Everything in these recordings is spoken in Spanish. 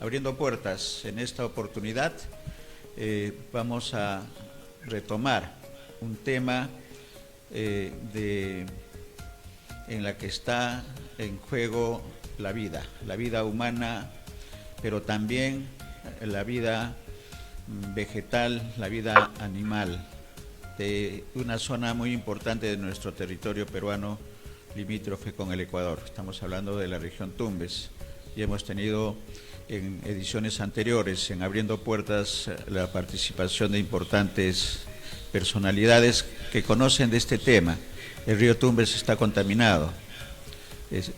Abriendo puertas. En esta oportunidad vamos a retomar un tema en la que está en juego la vida humana, pero también la vida vegetal, la vida animal, de una zona muy importante de nuestro territorio peruano, limítrofe con el Ecuador. Estamos hablando de la región Tumbes y hemos tenido en ediciones anteriores, en Abriendo Puertas, la participación de importantes personalidades que conocen de este tema. El río Tumbes está contaminado.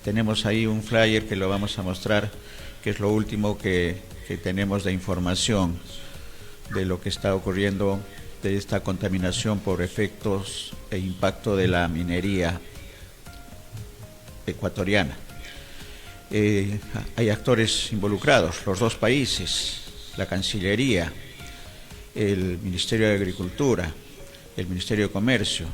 Tenemos ahí un flyer que lo vamos a mostrar, que es lo último que tenemos de información de lo que está ocurriendo, de esta contaminación por efectos e impacto de la minería ecuatoriana. Hay actores involucrados, los dos países, la Cancillería, el Ministerio de Agricultura, el Ministerio de Comercio,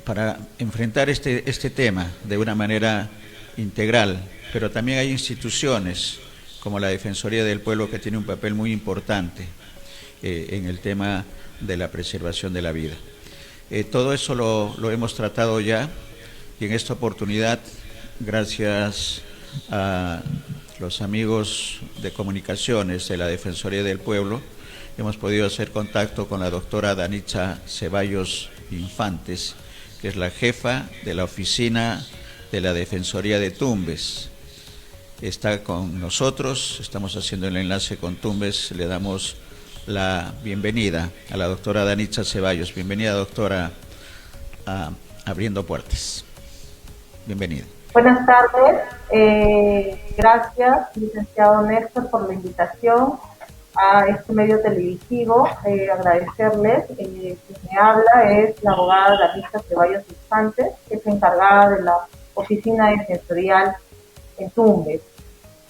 para enfrentar este tema de una manera integral, pero también hay instituciones como la Defensoría del Pueblo, que tiene un papel muy importante en el tema de la preservación de la vida. Todo eso lo hemos tratado ya, y en esta oportunidad, gracias a los amigos de comunicaciones de la Defensoría del Pueblo, hemos podido hacer contacto con la doctora Danitza Ceballos Infantes, que es la jefa de la oficina de la Defensoría de Tumbes. Está con nosotros, estamos haciendo el enlace con Tumbes. Le damos la bienvenida a la doctora Danitza Ceballos. Bienvenida, doctora, a Abriendo Puertas. Bienvenida. Buenas tardes, gracias, licenciado Néstor, por la invitación a este medio televisivo. Agradecerles. Quien me habla es la abogada Danitza Ceballos Infantes, que es encargada de la oficina defensorial en Tumbes.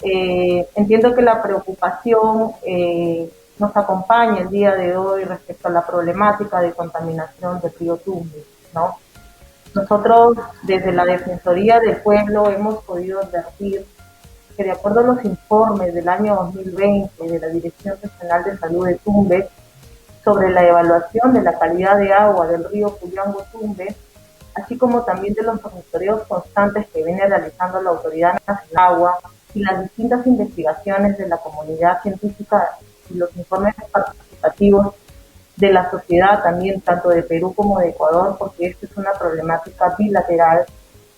Entiendo que la preocupación nos acompaña el día de hoy respecto a la problemática de contaminación del río Tumbes, ¿no? Nosotros, desde la Defensoría del Pueblo, hemos podido advertir que, de acuerdo a los informes del año 2020 de la Dirección Regional de Salud de Tumbes sobre la evaluación de la calidad de agua del río Puyango-Tumbes, así como también de los monitoreos constantes que viene realizando la Autoridad Nacional del Agua y las distintas investigaciones de la comunidad científica y los informes participativos de la sociedad también, tanto de Perú como de Ecuador, porque esta es una problemática bilateral,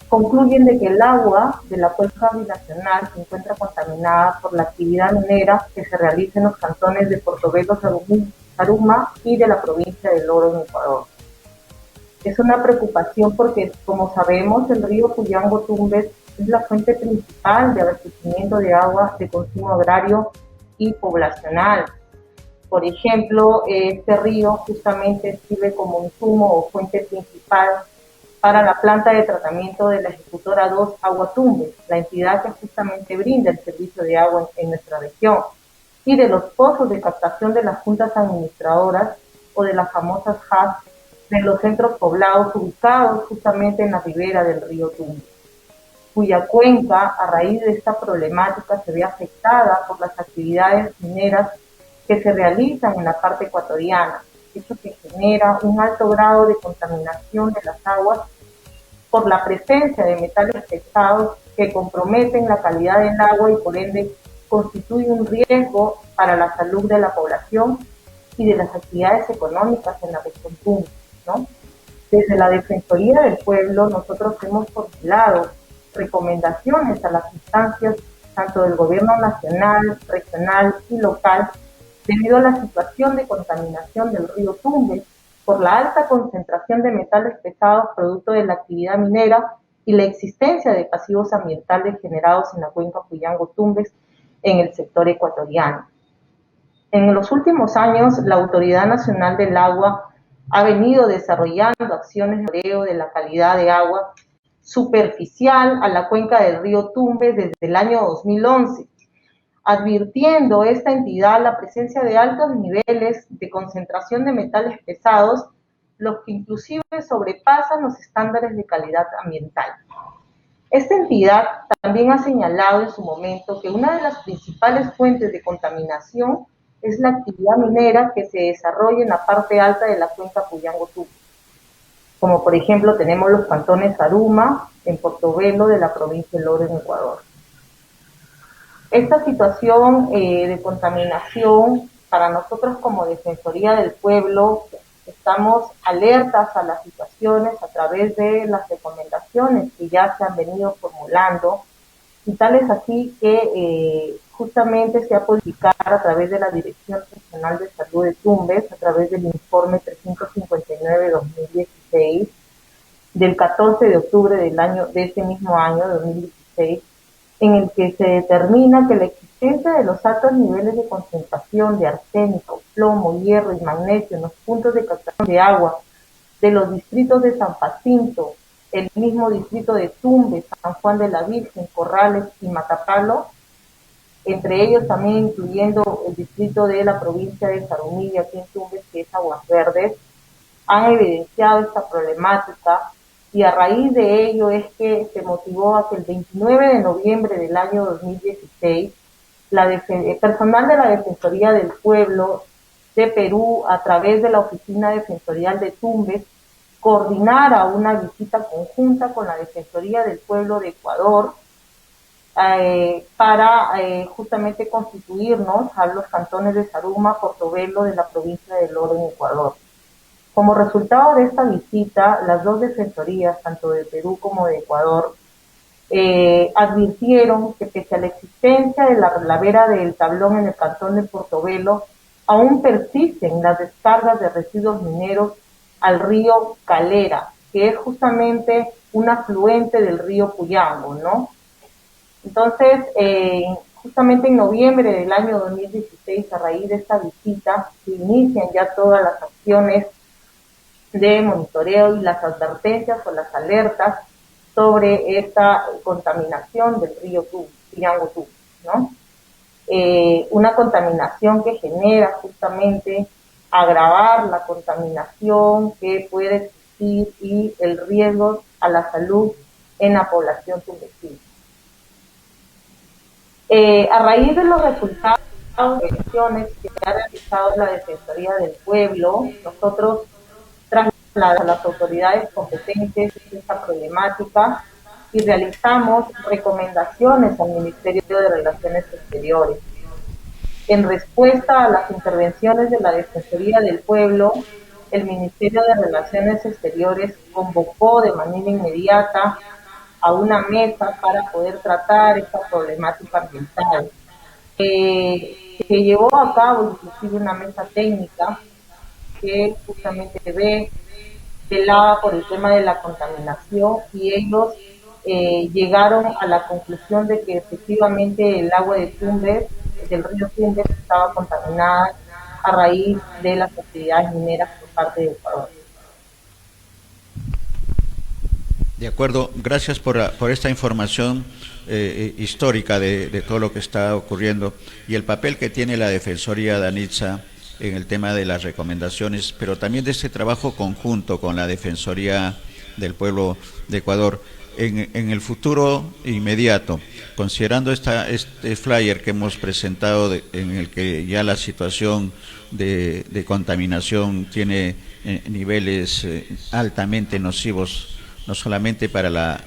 concluyen de que el agua de la cuenca binacional se encuentra contaminada por la actividad minera que se realiza en los cantones de Portobelo, Zaruma y de la provincia de Loro, en Ecuador. Es una preocupación porque, como sabemos, el río Puyango-Tumbes es la fuente principal de abastecimiento de agua de consumo agrario y poblacional. Por ejemplo, este río justamente sirve como insumo o fuente principal para la planta de tratamiento de la Ejecutora 2 Agua Tumbes, la entidad que justamente brinda el servicio de agua en nuestra región, y de los pozos de captación de las juntas administradoras o de las famosas JAS de los centros poblados ubicados justamente en la ribera del río Tumbes, cuya cuenca, a raíz de esta problemática, se ve afectada por las actividades mineras que se realizan en la parte ecuatoriana, hecho que genera un alto grado de contaminación de las aguas por la presencia de metales pesados que comprometen la calidad del agua y por ende constituye un riesgo para la salud de la población y de las actividades económicas en la región Tumbes, ¿no? Desde la Defensoría del Pueblo nosotros hemos formulado recomendaciones a las instancias tanto del gobierno nacional, regional y local debido a la situación de contaminación del río Tumbes por la alta concentración de metales pesados producto de la actividad minera y la existencia de pasivos ambientales generados en la cuenca Puyango-Tumbes en el sector ecuatoriano. En los últimos años, la Autoridad Nacional del Agua ha venido desarrollando acciones de monitoreo de la calidad de agua superficial a la cuenca del río Tumbes desde el año 2011, advirtiendo esta entidad la presencia de altos niveles de concentración de metales pesados, los que inclusive sobrepasan los estándares de calidad ambiental. Esta entidad también ha señalado en su momento que una de las principales fuentes de contaminación es la actividad minera que se desarrolla en la parte alta de la cuenca Puyango-Tumbes, como por ejemplo tenemos los cantones Aruma, en Portobelo de la provincia de Loro, en Ecuador. Esta situación de contaminación, para nosotros como Defensoría del Pueblo, estamos alertas a las situaciones a través de las recomendaciones que ya se han venido formulando, y tal es así que justamente se ha publicado a través de la Dirección Regional de Salud de Tumbes, a través del informe 359-2016, del 14 de octubre de ese mismo año, 2016, en el que se determina que la existencia de los altos niveles de concentración de arsénico, plomo, hierro y magnesio en los puntos de captación de agua de los distritos de San Jacinto, el mismo distrito de Tumbes, San Juan de la Virgen, Corrales y Matapalo, entre ellos también incluyendo el distrito de la provincia de Zarumilla, aquí en Tumbes, que es Aguas Verdes, han evidenciado esta problemática, y a raíz de ello es que se motivó a que el 29 de noviembre del año 2016, el personal de la Defensoría del Pueblo de Perú, a través de la Oficina Defensorial de Tumbes, coordinara una visita conjunta con la Defensoría del Pueblo de Ecuador para justamente constituirnos a los cantones de Zaruma, Portobelo de la provincia de Loro, en Ecuador. Como resultado de esta visita, las dos defensorías, tanto de Perú como de Ecuador, advirtieron que pese a la existencia de la lavera del Tablón en el cantón de Portobelo, aún persisten las descargas de residuos mineros al río Calera, que es justamente un afluente del río Puyango, ¿no? Entonces, justamente en noviembre del año 2016, a raíz de esta visita, se inician ya todas las acciones de monitoreo y las advertencias o las alertas sobre esta contaminación del río Puyango-Tumbes, ¿no? Una contaminación que genera justamente agravar la contaminación que puede existir y el riesgo a la salud en la población tumbesina. A raíz de los resultados de acciones que ha realizado la Defensoría del Pueblo, nosotros trasladamos a las autoridades competentes esta problemática y realizamos recomendaciones al Ministerio de Relaciones Exteriores. En respuesta a las intervenciones de la Defensoría del Pueblo, el Ministerio de Relaciones Exteriores convocó de manera inmediata a una mesa para poder tratar esta problemática ambiental. Se llevó a cabo inclusive una mesa técnica que justamente velaba por el tema de la contaminación, y ellos llegaron a la conclusión de que efectivamente el agua de Tumbes, del río Tumbes, estaba contaminada a raíz de las actividades mineras por parte de Ecuador. De acuerdo, gracias por esta información histórica de todo lo que está ocurriendo y el papel que tiene la Defensoría de Danitza en el tema de las recomendaciones, pero también de este trabajo conjunto con la Defensoría del Pueblo de Ecuador en el futuro inmediato, considerando este flyer que hemos presentado en el que ya la situación de contaminación tiene niveles altamente nocivos, no solamente para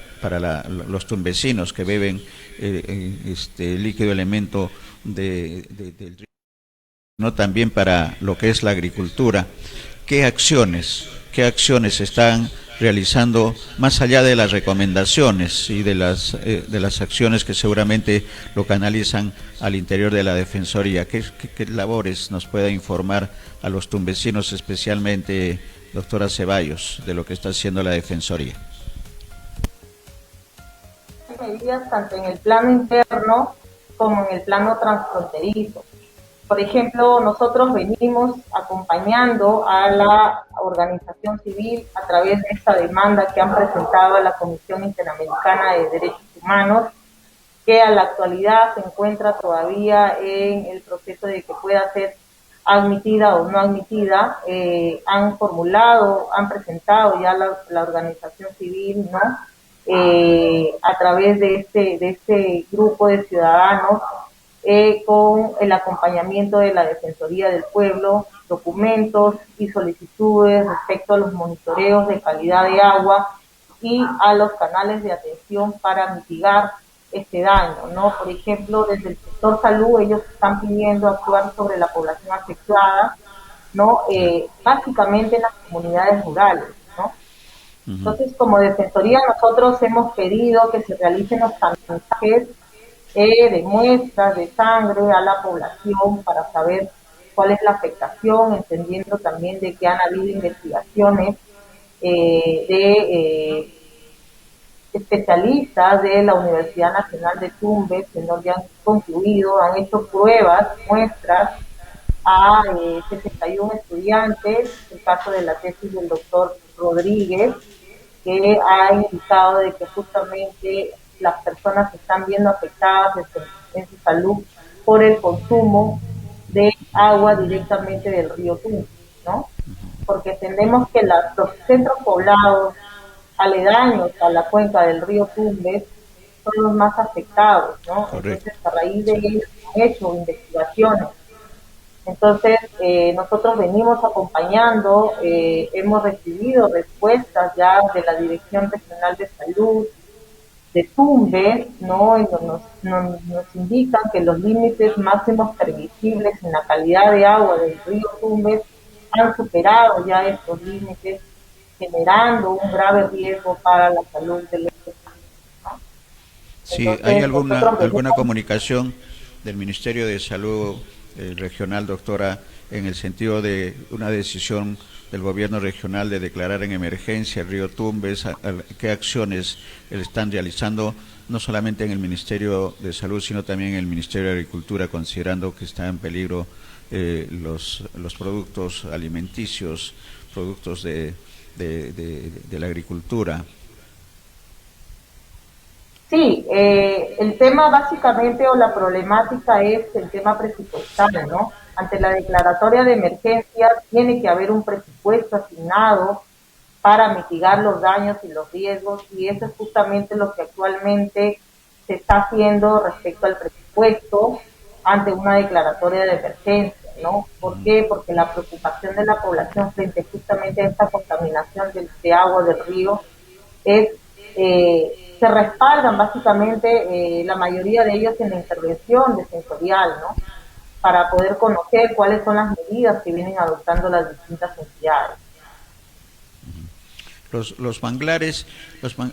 los tumbesinos que beben este líquido elemento del río, sino también para lo que es la agricultura. ¿Qué acciones se están realizando más allá de las recomendaciones y de las acciones que seguramente lo canalizan al interior de la Defensoría? ¿Qué labores nos pueda informar a los tumbesinos, especialmente, doctora Ceballos, de lo que está haciendo la Defensoría? Medidas tanto en el plano interno como en el plano transfronterizo. Por ejemplo, nosotros venimos acompañando a la organización civil a través de esta demanda que han presentado a la Comisión Interamericana de Derechos Humanos, que a la actualidad se encuentra todavía en el proceso de que pueda ser admitida o no admitida. Han presentado ya la organización civil, ¿no?, a través de este grupo de ciudadanos, con el acompañamiento de la Defensoría del Pueblo, documentos y solicitudes respecto a los monitoreos de calidad de agua y a los canales de atención para mitigar este daño, ¿no? Por ejemplo, desde el sector salud ellos están pidiendo actuar sobre la población afectada, ¿no? Básicamente en las comunidades rurales, ¿no? Entonces, como Defensoría, nosotros hemos pedido que se realicen los tamizajes de muestras de sangre a la población para saber cuál es la afectación, entendiendo también de que han habido investigaciones de especialistas de la Universidad Nacional de Tumbes, en donde han concluido, han hecho pruebas, muestras a 61 estudiantes, el caso de la tesis del doctor Rodríguez, que ha indicado de que justamente las personas se están viendo afectadas en su salud por el consumo de agua directamente del río Tumbes, ¿no? Porque entendemos que los centros poblados aledaños a la cuenca del río Tumbes son los más afectados, ¿no? Correcto. Entonces, a raíz de ello han hecho investigaciones. Entonces, nosotros venimos acompañando, hemos recibido respuestas ya de la Dirección Regional de Salud de Tumbes, ¿no? En donde nos indican que los límites máximos permisibles en la calidad de agua del río Tumbes han superado ya estos límites, generando un grave riesgo para la salud de los ciudadanos, ¿no? Sí, ¿hay Entonces, nosotros alguna venimos. comunicación del Ministerio de Salud regional, doctora, en el sentido de una decisión del gobierno regional de declarar en emergencia el río Tumbes? ¿Qué acciones están realizando, no solamente en el Ministerio de Salud, sino también en el Ministerio de Agricultura, considerando que está en peligro los productos alimenticios, productos de la agricultura? Sí, el tema básicamente o la problemática es el tema presupuestal, ¿no? Ante la declaratoria de emergencia tiene que haber un presupuesto asignado para mitigar los daños y los riesgos, y eso es justamente lo que actualmente se está haciendo respecto al presupuesto ante una declaratoria de emergencia, ¿no? ¿Por qué? Porque la preocupación de la población frente justamente a esta contaminación de agua del río es, se respaldan básicamente la mayoría de ellos en la intervención de sensorial, ¿no? Para poder conocer cuáles son las medidas que vienen adoptando las distintas entidades. Los manglares,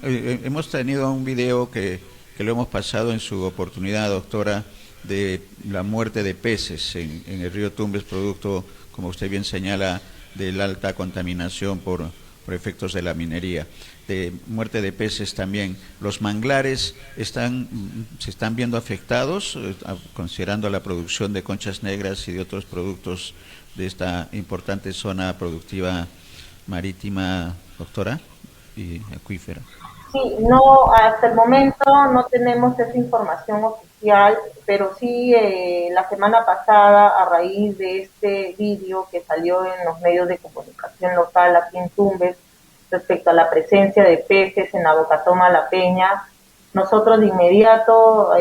hemos tenido un video que lo hemos pasado en su oportunidad, doctora, de la muerte de peces en el río Tumbes, producto, como usted bien señala, de la alta contaminación por efectos de la minería, de muerte de peces también. ¿Los manglares se están viendo afectados, considerando la producción de conchas negras y de otros productos de esta importante zona productiva marítima, doctora, y acuífera? Sí, no, hasta el momento no tenemos esa información oficial, pero sí la semana pasada, a raíz de este vídeo que salió en los medios de comunicación local aquí en Tumbes respecto a la presencia de peces en la Bocatoma La Peña, nosotros de inmediato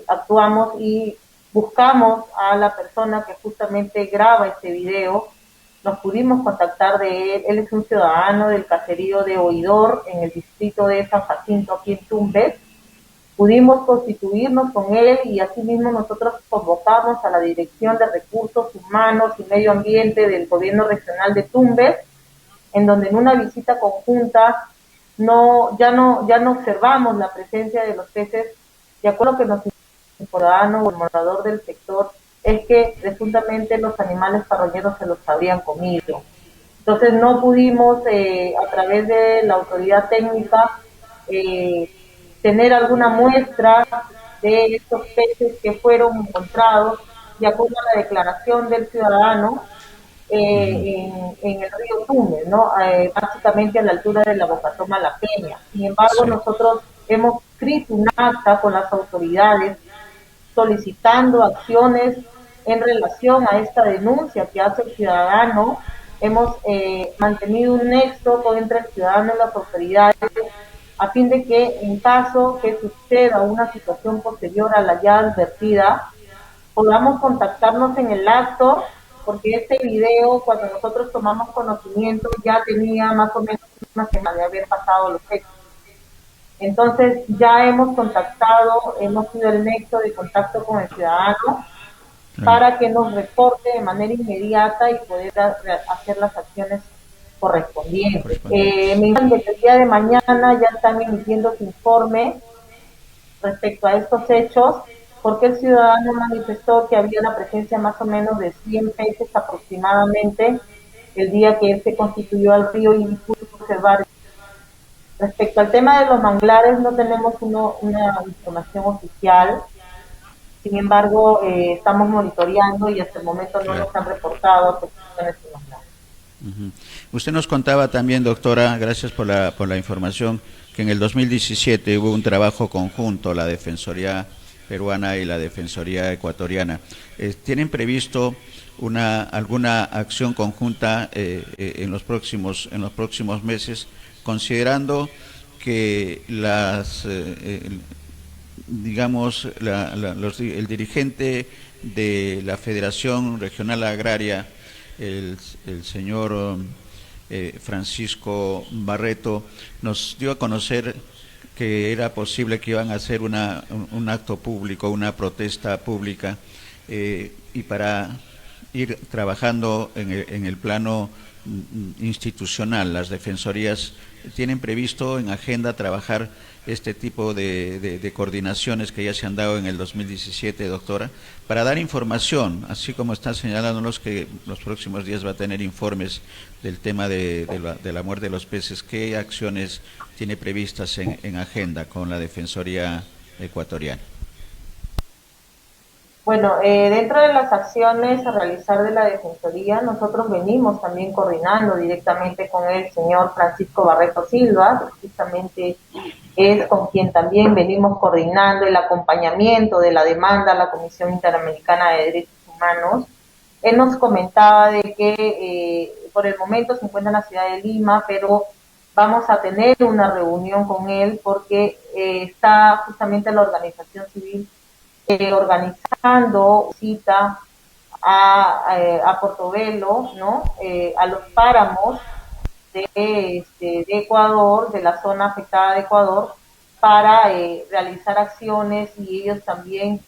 actuamos y buscamos a la persona que justamente graba este video. Nos pudimos contactar de él es un ciudadano del caserío de Oidor, en el distrito de San Jacinto, aquí en Tumbes. Pudimos constituirnos con él y asimismo nosotros convocamos a la Dirección de Recursos Humanos y Medio Ambiente del Gobierno Regional de Tumbes, en donde en una visita conjunta ya no observamos la presencia de los peces, de acuerdo a que nos ciudadano o el morador del sector, es que presuntamente los animales carroñeros se los habrían comido. Entonces no pudimos, a través de la autoridad técnica, tener alguna muestra de estos peces que fueron encontrados de acuerdo a la declaración del ciudadano en el río Tumbes, ¿no? Básicamente a la altura de la Bocatoma La Peña. Sin embargo, Sí. nosotros hemos escrito un acta con las autoridades solicitando acciones en relación a esta denuncia que hace el ciudadano. Hemos mantenido un nexo entre el ciudadano y las autoridades a fin de que en caso que suceda una situación posterior a la ya advertida, podamos contactarnos en el acto, porque este video, cuando nosotros tomamos conocimiento, ya tenía más o menos una semana de haber pasado los hechos. Entonces ya hemos contactado, hemos sido el nexo de contacto con el ciudadano Claro, para que nos reporte de manera inmediata y poder hacer las acciones correspondientes. correspondientes. Me informan que el día de mañana ya están emitiendo su informe respecto a estos hechos, porque el ciudadano manifestó que había una presencia más o menos de 100 peces aproximadamente el día que se constituyó al río y pudo observar. Respecto al tema de los manglares, no tenemos una información oficial. Sin embargo, estamos monitoreando y hasta el momento no Claro. nos han reportado afectaciones en los manglares. Ujú. Usted nos contaba también, doctora, gracias por la información, que en el 2017 hubo un trabajo conjunto, la Defensoría peruana y la Defensoría ecuatoriana. ¿Tienen previsto alguna acción conjunta en en los próximos meses, considerando que digamos, el dirigente de la Federación Regional Agraria, el señor Francisco Barreto, nos dio a conocer que era posible que iban a hacer un acto público, una protesta pública, y para ir trabajando en el plano institucional, las defensorías tienen previsto en agenda trabajar este tipo de coordinaciones que ya se han dado en el 2017, doctora, para dar información, así como están señalándonos que los próximos días va a tener informes del tema de la muerte de los peces. ¿Qué acciones tiene previstas en agenda con la Defensoría ecuatoriana? Bueno, dentro de las acciones a realizar de la Defensoría, nosotros venimos también coordinando directamente con el señor Francisco Barreto Silva, precisamente es con quien también venimos coordinando el acompañamiento de la demanda a la Comisión Interamericana de Derechos Humanos. Él nos comentaba de que por el momento se encuentra en la ciudad de Lima, pero vamos a tener una reunión con él porque está justamente la organización civil organizando cita a Portobelo, ¿no? A los páramos de Ecuador, de la zona afectada de Ecuador, para realizar acciones y ellos también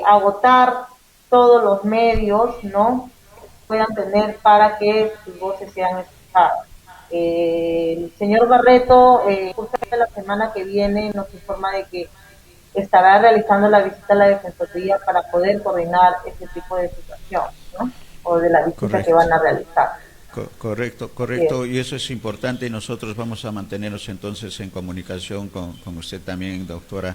agotar todos los medios, ¿no? Que puedan tener para que sus voces sean escuchadas. El señor Barreto, justo la semana que viene, nos informa de que estará realizando la visita a la Defensoría para poder coordinar este tipo de situaciones, ¿no? O de la visita que Correcto. van a realizar. Correcto, Bien. correcto, y eso es importante y nosotros vamos a mantenernos entonces en comunicación con usted también, doctora,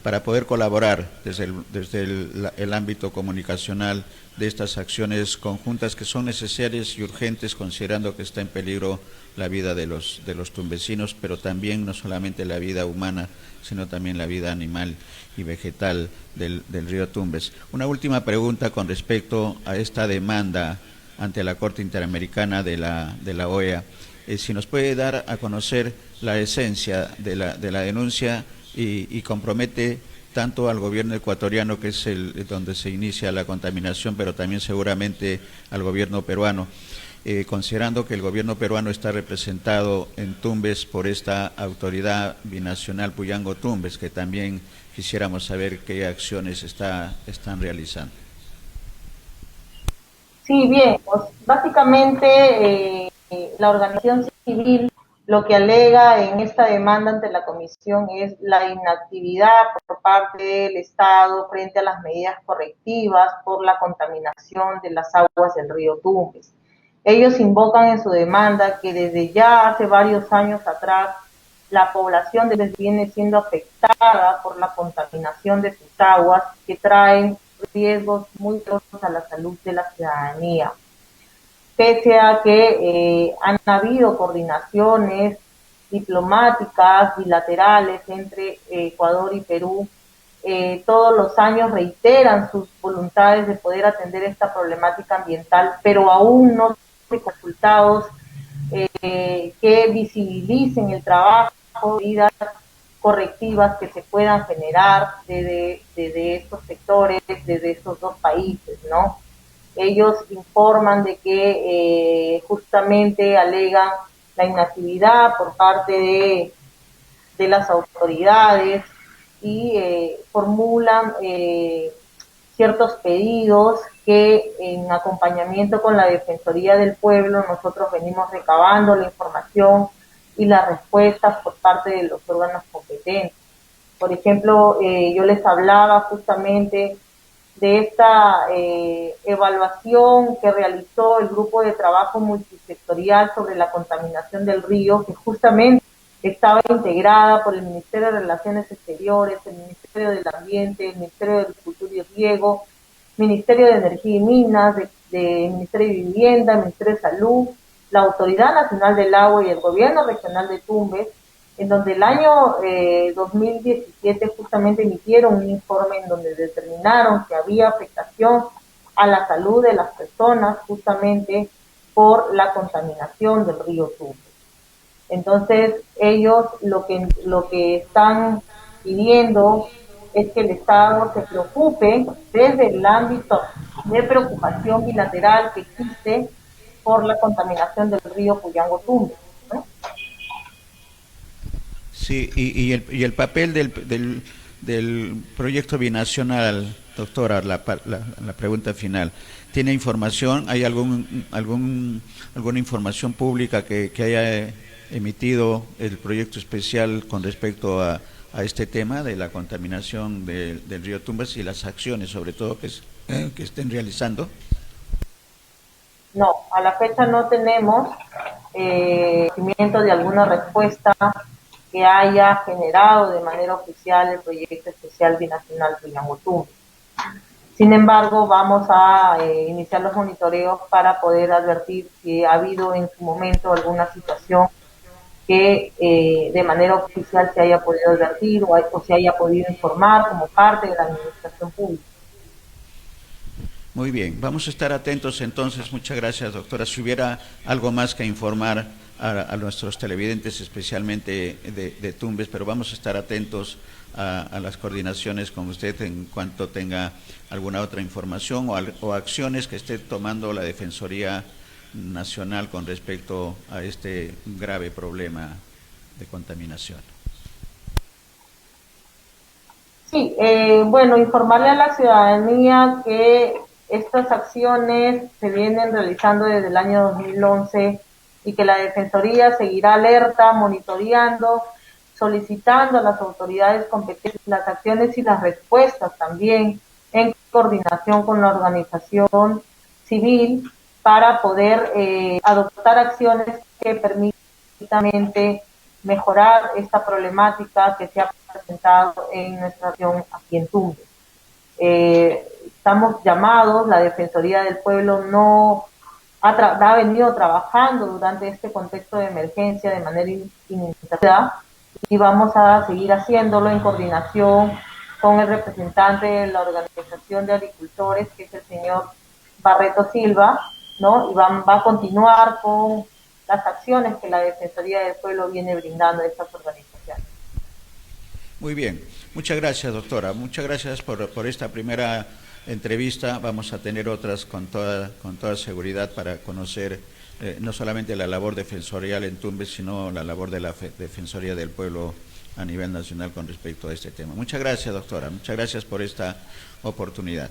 para poder colaborar desde el ámbito comunicacional de estas acciones conjuntas que son necesarias y urgentes, considerando que está en peligro la vida de los tumbesinos, pero también no solamente la vida humana, sino también la vida animal y vegetal del río Tumbes. Una última pregunta con respecto a esta demanda ante la Corte Interamericana de la OEA. Si nos puede dar a conocer la esencia de la denuncia y compromete tanto al gobierno ecuatoriano, que es donde se inicia la contaminación, pero también seguramente al gobierno peruano, considerando que el gobierno peruano está representado en Tumbes por esta autoridad binacional Puyango Tumbes, que también quisiéramos saber qué acciones están realizando. Sí, bien, pues básicamente la organización civil lo que alega en esta demanda ante la comisión es la inactividad por parte del Estado frente a las medidas correctivas por la contaminación de las aguas del río Tumbes. Ellos invocan en su demanda que desde ya hace varios años atrás la población viene siendo afectada por la contaminación de sus aguas que traen riesgos muy grosos a la salud de la ciudadanía. Pese a que han habido coordinaciones diplomáticas, bilaterales entre Ecuador y Perú, todos los años reiteran sus voluntades de poder atender esta problemática ambiental, pero aún no hay resultados que visibilicen el trabajo medidas correctivas que se puedan generar desde estos sectores, desde estos dos países, ¿no? Ellos informan de que justamente alegan la inactividad por parte de las autoridades y formulan ciertos pedidos que en acompañamiento con la Defensoría del Pueblo nosotros venimos recabando la información y las respuestas por parte de los órganos competentes. Por ejemplo, yo les hablaba justamente de esta evaluación que realizó el grupo de trabajo multisectorial sobre la contaminación del río, que justamente estaba integrada por el Ministerio de Relaciones Exteriores, el Ministerio del Ambiente, el Ministerio de Agricultura y Riego, Ministerio de Energía y Minas, de Ministerio de Vivienda, Ministerio de Salud, la Autoridad Nacional del Agua y el Gobierno Regional de Tumbes, en donde el año 2017 justamente emitieron un informe en donde determinaron que había afectación a la salud de las personas justamente por la contaminación del río Tumbes. Entonces ellos lo que están pidiendo es que el Estado se preocupe desde el ámbito de preocupación bilateral que existe por la contaminación del río Puyango-Tumbes, ¿no? Sí, y el papel del proyecto binacional, doctora, la pregunta final. ¿Tiene información? ¿Hay alguna información pública que haya emitido el proyecto especial con respecto a este tema de la contaminación del río Tumbes y las acciones, sobre todo, que estén realizando? No, a la fecha no tenemos conocimiento de alguna respuesta que haya generado de manera oficial el proyecto especial binacional Puyango-Tumbes. Sin embargo, vamos a iniciar los monitoreos para poder advertir si ha habido en su momento alguna situación que de manera oficial se haya podido advertir o se haya podido informar como parte de la administración pública. Muy bien, vamos a estar atentos entonces. Muchas gracias, doctora. Si hubiera algo más que informar a nuestros televidentes, especialmente de Tumbes, pero vamos a estar atentos a las coordinaciones con usted en cuanto tenga alguna otra información o acciones que esté tomando la Defensoría Nacional con respecto a este grave problema de contaminación. Sí, bueno, informarle a la ciudadanía que estas acciones se vienen realizando desde el año 2011 y que la Defensoría seguirá alerta, monitoreando, solicitando a las autoridades competentes las acciones y las respuestas también en coordinación con la organización civil para poder adoptar acciones que permitan mejorar esta problemática que se ha presentado en nuestra región aquí en Tumbes. Estamos llamados, la Defensoría del Pueblo no ha venido trabajando durante este contexto de emergencia de manera ininterrumpida y vamos a seguir haciéndolo en coordinación con el representante de la Organización de Agricultores, que es el señor Barreto Silva, ¿no? Y va a continuar con las acciones que la Defensoría del Pueblo viene brindando a estas organizaciones. Muy bien, muchas gracias, doctora. Muchas gracias por esta primera entrevista. Vamos a tener otras con toda seguridad para conocer no solamente la labor defensorial en Tumbes, sino la labor de la Defensoría del Pueblo a nivel nacional con respecto a este tema. Muchas gracias, doctora. Muchas gracias por esta oportunidad.